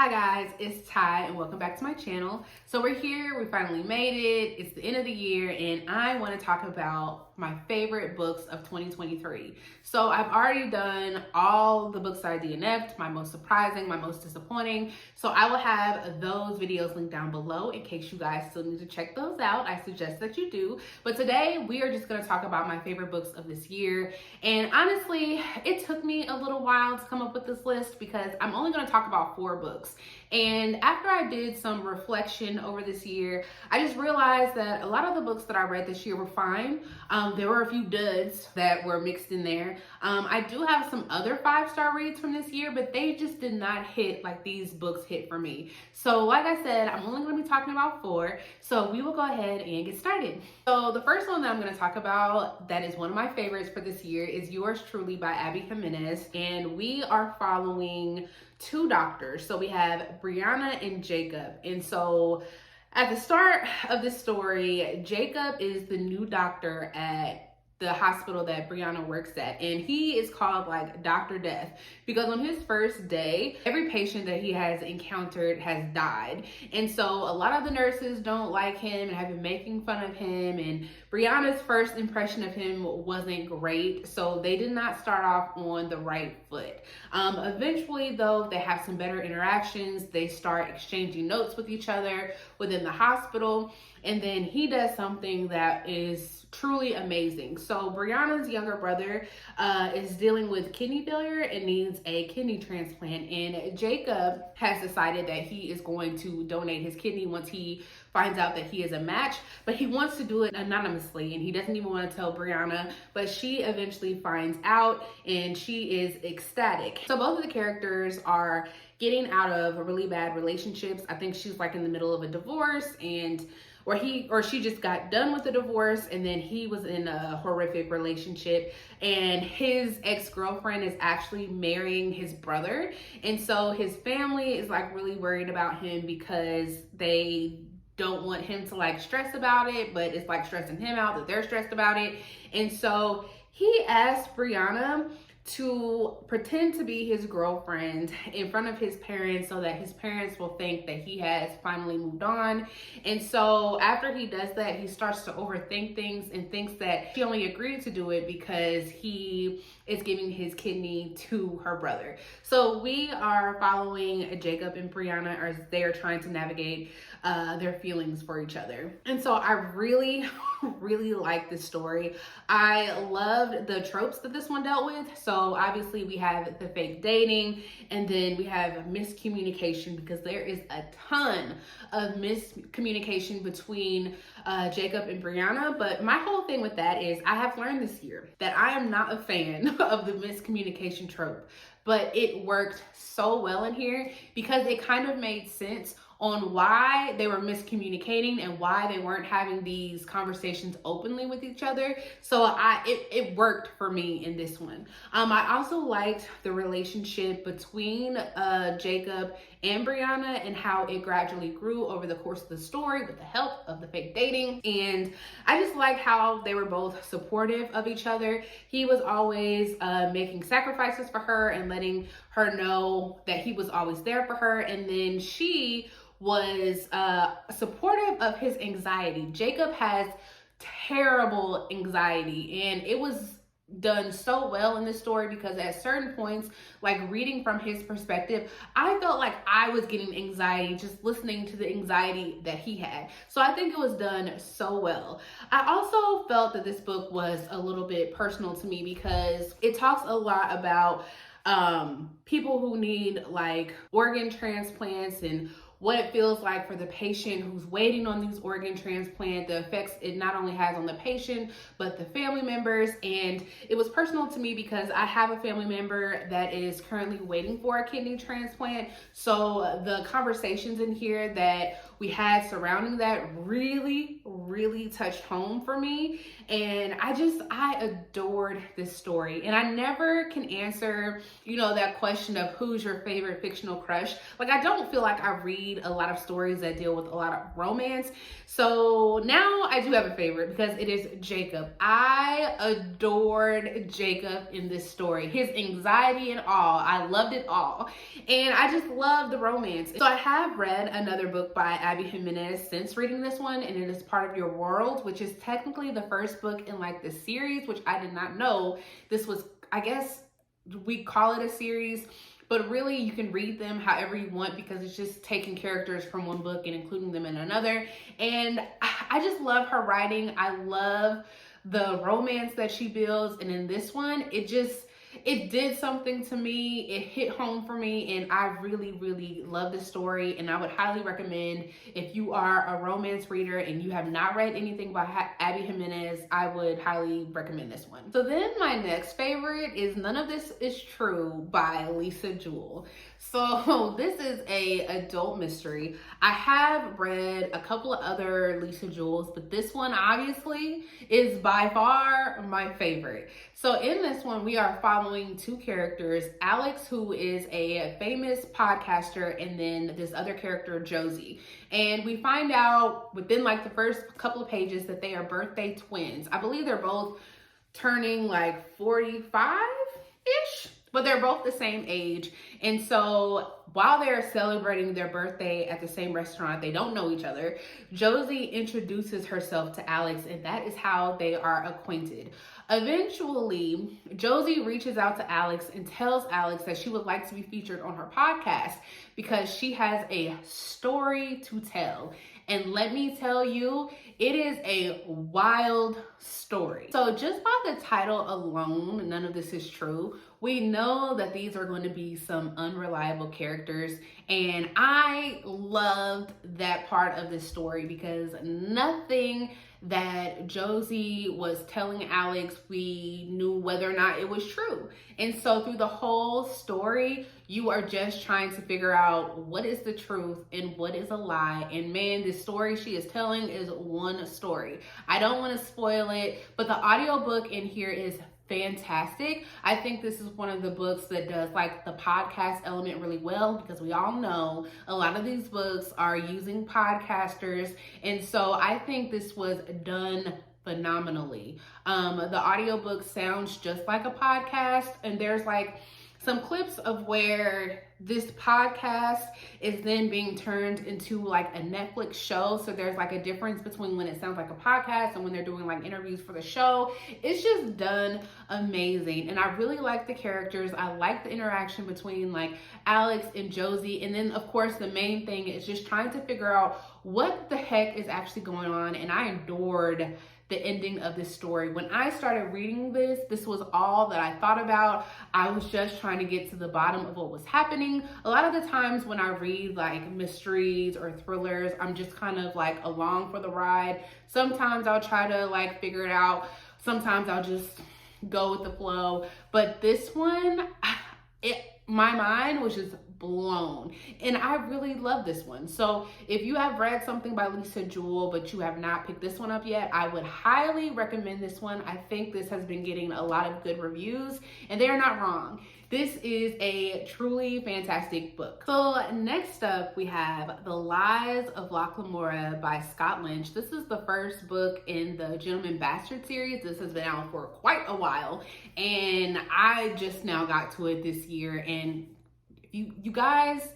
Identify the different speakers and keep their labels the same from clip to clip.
Speaker 1: Hi guys, it's Ty and welcome back to my channel. So we're here, we finally made it. It's the end of the year and I want to talk about my favorite books of 2023. So I've already done all the books that I DNF'd, my most surprising, my most disappointing. So I will have those videos linked down below in case you guys still need to check those out. I suggest that you do. But today we are just going to talk about my favorite books of this year. And honestly, it took me a little while to come up with this list because I'm only going to talk about 4 books. And after I did some reflection over this year, I just realized that a lot of the books that I read this year were fine. There were a few duds that were mixed in there. I do have some other 5-star reads from this year, but they just did not hit like these books hit for me. So like I said, I'm only going to be talking about 4. So we will go ahead and get started. So the first one that I'm going to talk about that is one of my favorites for this year is Yours Truly by Abby Jimenez. And we are following 2 doctors. So we have Brianna and Jacob. And so at the start of this story, Jacob is the new doctor at the hospital that Brianna works at, and he is called like Dr. Death because on his first day, every patient that he has encountered has died. And so a lot of the nurses don't like him and have been making fun of him, and Brianna's first impression of him wasn't great, so they did not start off on the right foot. Eventually though, they have some better interactions. They start exchanging notes with each other within the hospital, and then he does something that is truly amazing. So Brianna's younger brother is dealing with kidney failure and needs a kidney transplant, and Jacob has decided that he is going to donate his kidney once he finds out that he is a match, but he wants to do it anonymously and he doesn't even want to tell Brianna, but she eventually finds out and she is ecstatic. So both of the characters are getting out of really bad relationships. I think she's like in the middle of a divorce, and she just got done with the divorce, and then he was in a horrific relationship, and his ex-girlfriend is actually marrying his brother. And so his family is like really worried about him because they don't want him to like stress about it, but it's like stressing him out that they're stressed about it. And so he asked Brianna to pretend to be his girlfriend in front of his parents so that his parents will think that he has finally moved on. And so after he does that, he starts to overthink things and thinks that she only agreed to do it because he is giving his kidney to her brother. So we are following Jacob and Brianna as they are trying to navigate their feelings for each other. And so I really like this story. I loved the tropes that this one dealt with. So obviously we have the fake dating, and then we have miscommunication because there is a ton of miscommunication between Jacob and Brianna. But my whole thing with that is I have learned this year that I am not a fan of the miscommunication trope, but it worked so well in here because it kind of made sense on why they were miscommunicating and why they weren't having these conversations openly with each other. So it worked for me in this one. I also liked the relationship between Jacob and Brianna and how it gradually grew over the course of the story with the help of the fake dating. And I just like how they were both supportive of each other. He was always making sacrifices for her and letting her know that he was always there for her. And then she was supportive of his anxiety. Jacob has terrible anxiety, and it was done so well in this story because at certain points, like reading from his perspective, I felt like I was getting anxiety just listening to the anxiety that he had. So I think it was done so well. I also felt that this book was a little bit personal to me because it talks a lot about people who need like organ transplants and what it feels like for the patient who's waiting on these organ transplant, the effects it not only has on the patient, but the family members. And it was personal to me because I have a family member that is currently waiting for a kidney transplant. So the conversations in here that we had surrounding that really touched home for me. And I adored this story. And I never can answer, that question of who's your favorite fictional crush. Like, I don't feel like I read read a lot of stories that deal with a lot of romance. So now I do have a favorite because it is Jacob. I adored Jacob in this story. His anxiety and all, I loved it all. And I just love the romance. So I have read another book by Abby Jimenez since reading this one, and it is Part of Your World, which is technically the first book in like the series, which I did not know this was, I guess we call it a series, but really you can read them however you want because it's just taking characters from one book and including them in another. And I just love her writing. I love the romance that she builds. And in this one, it did something to me. It hit home for me, and I really, really love this story. And I would highly recommend, if you are a romance reader and you have not read anything by Abby Jimenez, I would highly recommend this one. So then my next favorite is None of This Is True by Lisa Jewell. So this is a adult mystery. I have read a couple of other Lisa Jewells, but this one obviously is by far my favorite. So in this one, we are following two characters, Alex, who is a famous podcaster, and then this other character, Josie. And we find out within like the first couple of pages that they are birthday twins. I believe they're both turning like 45-ish. But they're both the same age. And so while they're celebrating their birthday at the same restaurant, they don't know each other, Josie introduces herself to Alex, and that is how they are acquainted. Eventually, Josie reaches out to Alex and tells Alex that she would like to be featured on her podcast because she has a story to tell. And let me tell you, it is a wild story. So just by the title alone, None of This Is True, we know that these are going to be some unreliable characters. And I loved that part of this story because nothing that Josie was telling Alex, we knew whether or not it was true. And so through the whole story, you are just trying to figure out what is the truth and what is a lie. And man, the story she is telling is one story. I don't want to spoil it, but the audiobook in here is fantastic. I think this is one of the books that does like the podcast element really well, because we all know a lot of these books are using podcasters. And so I think this was done phenomenally. The audiobook sounds just like a podcast, and there's like some clips of where this podcast is then being turned into like a Netflix show. So there's like a difference between when it sounds like a podcast and when they're doing like interviews for the show. It's just done amazing. And I really like the characters. I like the interaction between like Alex and Josie. And then of course the main thing is just trying to figure out what the heck is actually going on. And I adored the ending of this story. When I started reading this was all that I thought about. I was just trying to get to the bottom of what was happening. A lot of the times when I read like mysteries or thrillers, I'm just kind of like along for the ride. Sometimes I'll try to like figure it out. Sometimes I'll just go with the flow. But this one, my mind was just blown, and I really love this one. So if you have read something by Lisa Jewell but you have not picked this one up yet, I would highly recommend this one. I think this has been getting a lot of good reviews, and they're not wrong. This is a truly fantastic book. So next up we have The Lies of Locke Lamora by Scott Lynch. This is the first book in the Gentleman Bastard series. This has been out for quite a while, and I just now got to it this year. And you guys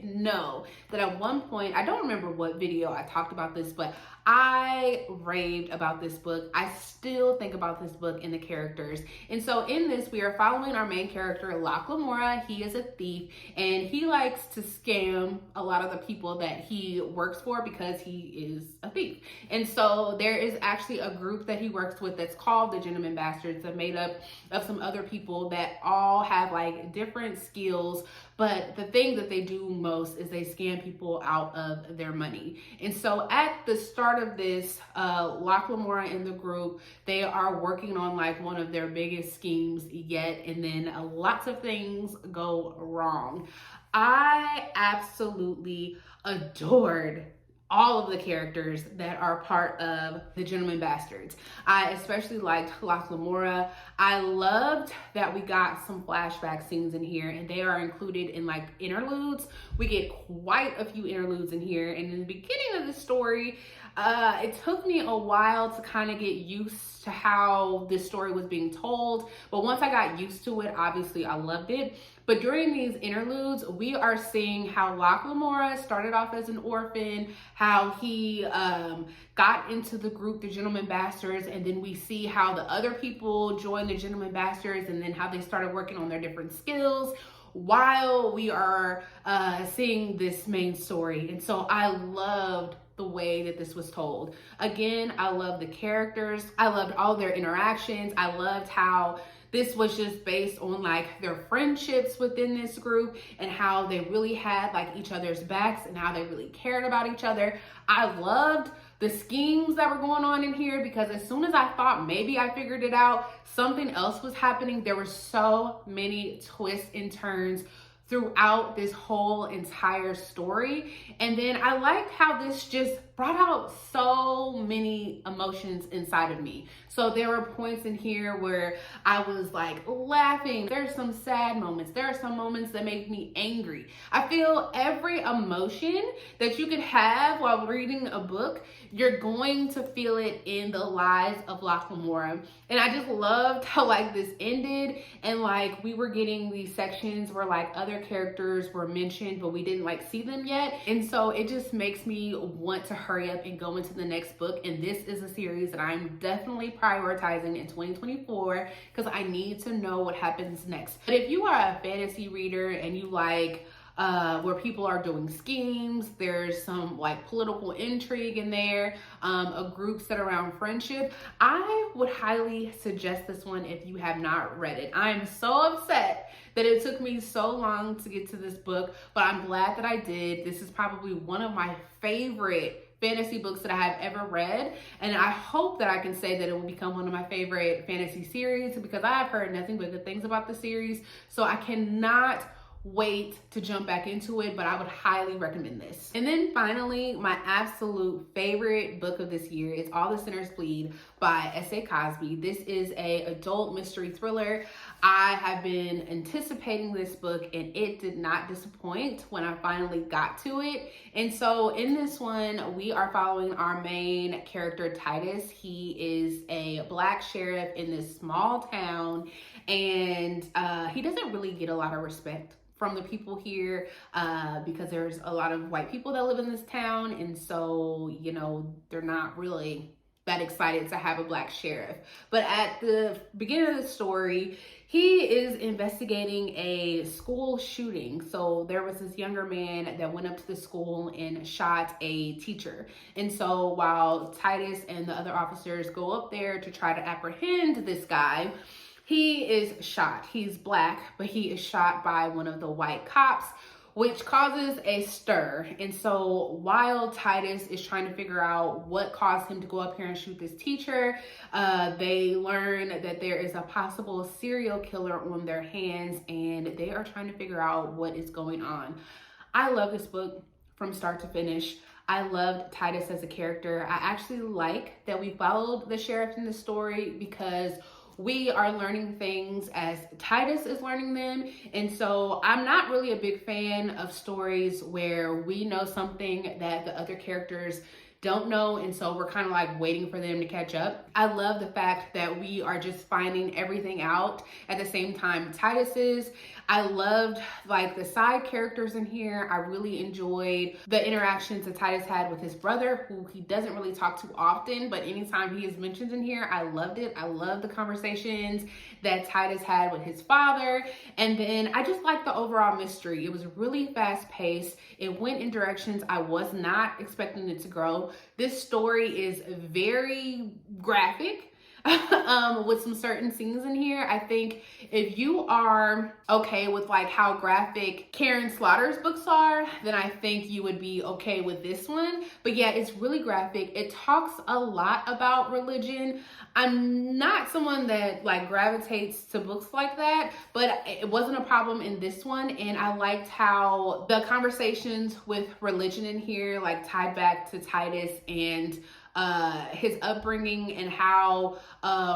Speaker 1: know that at one point, I don't remember what video I talked about this, but I raved about this book. I still think about this book and the characters. And so in this, we are following our main character, Locke Lamora. He is a thief, and he likes to scam a lot of the people that he works for because he is a thief. And so there is actually a group that he works with that's called the Gentleman Bastards, that made up of some other people that all have like different skills. But the thing that they do most is they scam people out of their money. And so at the start of this, Locke Lamora and the group, they are working on like one of their biggest schemes yet. And then lots of things go wrong. I absolutely adored all of the characters that are part of the Gentleman Bastards. I especially liked Locke Lamora. I loved that we got some flashback scenes in here, and they are included in like interludes. We get quite a few interludes in here, and in the beginning of the story, it took me a while to kind of get used to how this story was being told, but once I got used to it, obviously I loved it. But during these interludes, we are seeing how Locke Lamora started off as an orphan, how he got into the group, the Gentleman Bastards, and then we see how the other people joined the Gentleman Bastards, and then how they started working on their different skills while we are seeing this main story. And so I loved the way that this was told. Again, I love the characters. I loved all their interactions. I loved how this was just based on like their friendships within this group and how they really had like each other's backs and how they really cared about each other. I loved the schemes that were going on in here, because as soon as I thought maybe I figured it out, something else was happening. There were so many twists and turns throughout this whole entire story. And then I liked how this just brought out so many emotions inside of me. So there were points in here where I was like laughing. There's some sad moments. There are some moments that make me angry. I feel every emotion that you could have while reading a book, you're going to feel it in the lives of Locke Lamora. And I just loved how like this ended, and like we were getting these sections where like other characters were mentioned, but we didn't like see them yet. And so it just makes me want to hurry up and go into the next book. And this is a series that I'm definitely prioritizing in 2024 because I need to know what happens next. But if you are a fantasy reader and you like where people are doing schemes, there's some like political intrigue in there, a group set around friendship, I would highly suggest this one if you have not read it. I'm so upset that it took me so long to get to this book, but I'm glad that I did. This is probably one of my favorite fantasy books that I have ever read, and I hope that I can say that it will become one of my favorite fantasy series, because I have heard nothing but good things about the series. So I cannot wait to jump back into it, but I would highly recommend this. And then finally, my absolute favorite book of this year is All the Sinners Bleed by S.A. Cosby. This is an adult mystery thriller. I have been anticipating this book, and it did not disappoint when I finally got to it. And so in this one, we are following our main character, Titus. He is a Black sheriff in this small town, and he doesn't really get a lot of respect from the people here because there's a lot of white people that live in this town, and so, you know, they're not really that excited to have a Black sheriff. But at the beginning of the story, he is investigating a school shooting. So there was this younger man that went up to the school and shot a teacher. And so while Titus and the other officers go up there to try to apprehend this guy, he is shot. He's Black, but he is shot by one of the white cops, which causes a stir. And so while Titus is trying to figure out what caused him to go up here and shoot this teacher, they learn that there is a possible serial killer on their hands, and they are trying to figure out what is going on. I love this book from start to finish. I loved Titus as a character. I actually like that we followed the sheriff in the story, because we are learning things as Titus is learning them. And so I'm not really a big fan of stories where we know something that the other characters don't know, and so we're kind of like waiting for them to catch up. I love the fact that we are just finding everything out at the same time Titus is. I loved like the side characters in here. I really enjoyed the interactions that Titus had with his brother, who he doesn't really talk to often, but anytime he is mentioned in here, I loved it. I love the conversations that Titus had with his father. And then I just liked the overall mystery. It was really fast paced. It went in directions I was not expecting it to go. This story is very graphic. with some certain scenes in here. I think if you are okay with like how graphic Karen Slaughter's books are, then I think you would be okay with this one. But yeah, it's really graphic. It talks a lot about religion. I'm not someone that like gravitates to books like that, but it wasn't a problem in this one. And I liked how the conversations with religion in here like tied back to Titus and his upbringing and how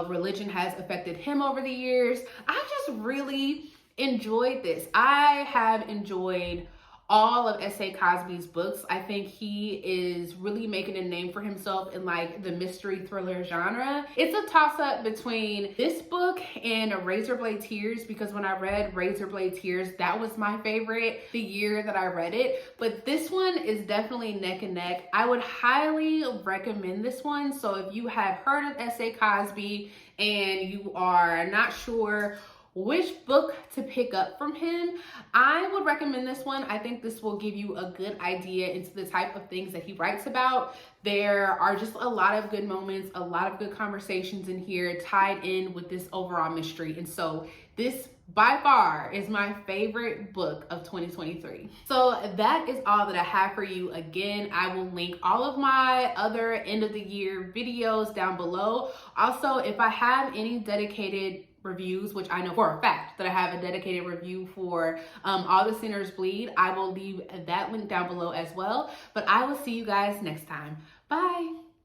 Speaker 1: religion has affected him over the years. I just really enjoyed this. I have enjoyed all of S.A. Cosby's books. I think he is really making a name for himself in like the mystery thriller genre. It's a toss-up between this book and Razorblade Tears, because when I read Razorblade Tears, that was my favorite the year that I read it. But this one is definitely neck and neck. I would highly recommend this one. So if you have heard of S.A. Cosby and you are not sure which book to pick up from him, I would recommend this one. I think this will give you a good idea into the type of things that he writes about. There are just a lot of good moments, a lot of good conversations in here tied in with this overall mystery. And so this by far is my favorite book of 2023. So that is all that I have for you. Again, I will link all of my other end of the year videos down below. Also, if I have any dedicated reviews, which I know for a fact that I have a dedicated review for All the Sinners Bleed, I will leave that link down below as well. But I will see you guys next time. Bye.